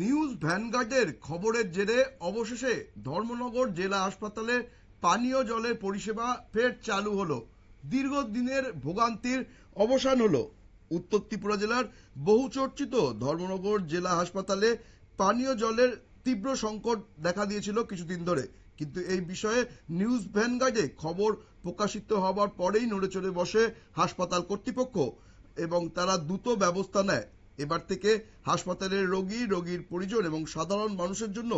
News ভ্যানগার্ডের খবরের জেরে অবশেষে ধর্মনগর জেলা হাসপাতালে পানীয় জলের পরিষেবা ফের চালু হলো। দীর্ঘদিনের ভোগান্তির অবসান হলো। উত্তর ত্রিপুরা জেলার বহুচর্চিত ধর্মনগর জেলা হাসপাতালে পানীয় জলের তীব্র সংকট দেখা দিয়েছিল কিছুদিন ধরে, কিন্তু এই বিষয়ে নিউজ ভ্যানগার্ডে খবর প্রকাশিত হবার পরেই নড়ে চড়ে বসে হাসপাতাল কর্তৃপক্ষ এবং তারা দ্রুত ব্যবস্থা নেয়। এবার থেকে হাসপাতালের রোগী, রোগীর পরিজন এবং সাধারণ মানুষের জন্য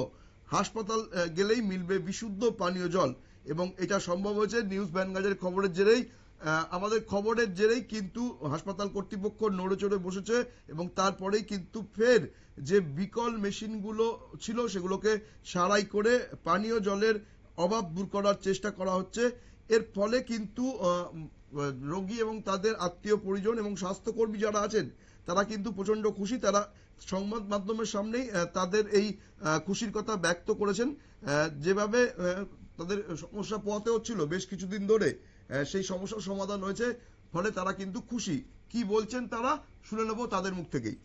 হাসপাতাল গেলেই মিলবে বিশুদ্ধ পানীয় জল, এবং এটা সম্ভব হয়েছে নিউজ ভ্যানগার্ডের খবরের জেরেই। আমাদের খবরের জেরেই কিন্তু হাসপাতাল কর্তৃপক্ষ নড়ে চড়ে বসেছে এবং তারপরেই কিন্তু ফের যে বিকল মেশিনগুলো ছিল সেগুলোকে সারাই করে পানীয় জলের অভাব দূর করার চেষ্টা করা হচ্ছে। এর ফলে কিন্তু রোগী এবং তাদের আত্মীয় পরিজন এবং স্বাস্থ্যকর্মী যারা আছেন তারা কিন্তু প্রচন্ড খুশি। তারা সংবাদ মাধ্যমের সামনেই তাদের এই খুশির কথা ব্যক্ত করেছেন। যেভাবে তাদের সমস্যা পোহাতে হচ্ছিল বেশ কিছুদিন ধরে, সেই সমস্যার সমাধান হয়েছে, ফলে তারা কিন্তু খুশি। কি বলছেন তারা শুনে নেব তাদের মুখ থেকেই।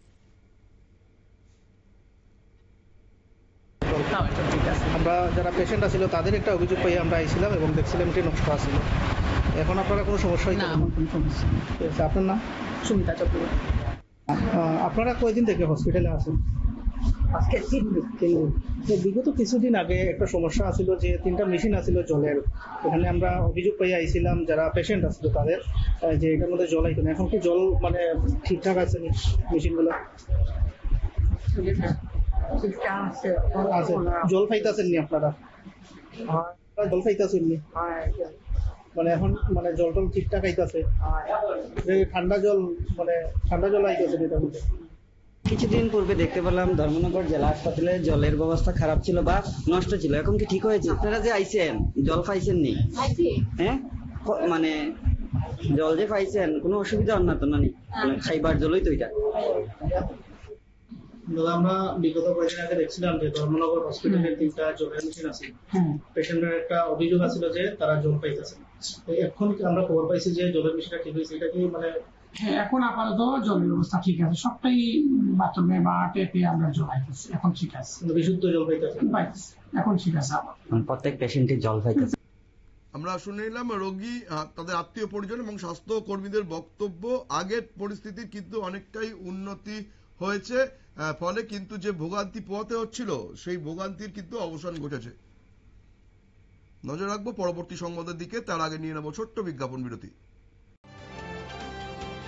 আমরা যারা পেশেন্ট আছিল তাদের একটা অভিযোগ পাই আমরা আইছিলাম এবং দেখছিলাম এটি নষ্ট আছিল। এখন আপনারা কোনো সমস্যা হয়নি? না, আমার কোনো সমস্যা নেই। ঠিক আছে, আপনার নাম? সুমিতা চক্র। আপনারা কয়দিন থেকে হসপিটালে আছেন? আজকে 3 দিন। তো বিগত কিছুদিন আগে একটা সমস্যা আছিল যে 3টা মেশিন আছিল জলের, এখানে আমরা অভিযোগ পাই আইছিলাম যারা পেশেন্ট আছিল তাদের যে এটার মধ্যে জল আইতো না। এখন কি জল মানে ঠিকঠাক আছে মেশিনগুলো? জল পাইতেছেন নি আপনারা? জল পাইতেছেন নি মানে এখন মানে জল টল ঠিকঠাক আইতাছে? ঠান্ডা জল আইতাছে এটার মধ্যে? কিছুদিন পূর্বে দেখতে পেলাম ধর্মনগর জেলা হাসপাতালে জলের ব্যবস্থা খারাপ ছিল বা নষ্ট ছিল, এখন কি ঠিক হয়েছে? আপনারা যে আইছেন জল পাইছেন নি? হ্যাঁ, মানে জল যে পাইছেন কোনো অসুবিধা হন না তো? না, মানে খাইবার জলই তো এটা। আমরা বিগত কয়েকদিন আগে দেখছিলাম যে ধর্মনগর হসপিটালের 3টা জলের মেশিন আছে, পেশেন্টের একটা অভিযোগ আছিল যে তারা জল পাইতেছে। এখন আমরা খবর পাইছি যে জলের মেশিনটা ঠিক হয়েছে, এটা কি মানে? হ্যাঁ, এখন আপাতত জলের ব্যবস্থা ঠিক আছে, সবটাই বাথরুমে বা টেপে আমরা জল পাইতেছি, এখন ঠিক আছে, বিশুদ্ধ জল পাইতেছে, এখন ঠিক আছে। প্রত্যেক পেশেন্টের জল পাইতেছে। আমরা শুনে নিলাম রোগী, তাদের আত্মীয় পরিজন এবং স্বাস্থ্য কর্মীদের বক্তব্য। আগের পরিস্থিতির কিন্তু অনেকটাই উন্নতি হয়েছে, ফলে কিন্তু যে ভোগান্তি পোহাতে হচ্ছিল সেই ভোগান্তির কিন্তু অবসান ঘটেছে। নজর রাখবো পরবর্তী সংবাদের দিকে, তার আগে নিয়ে নেব ছোট্ট বিজ্ঞাপন বিরতি।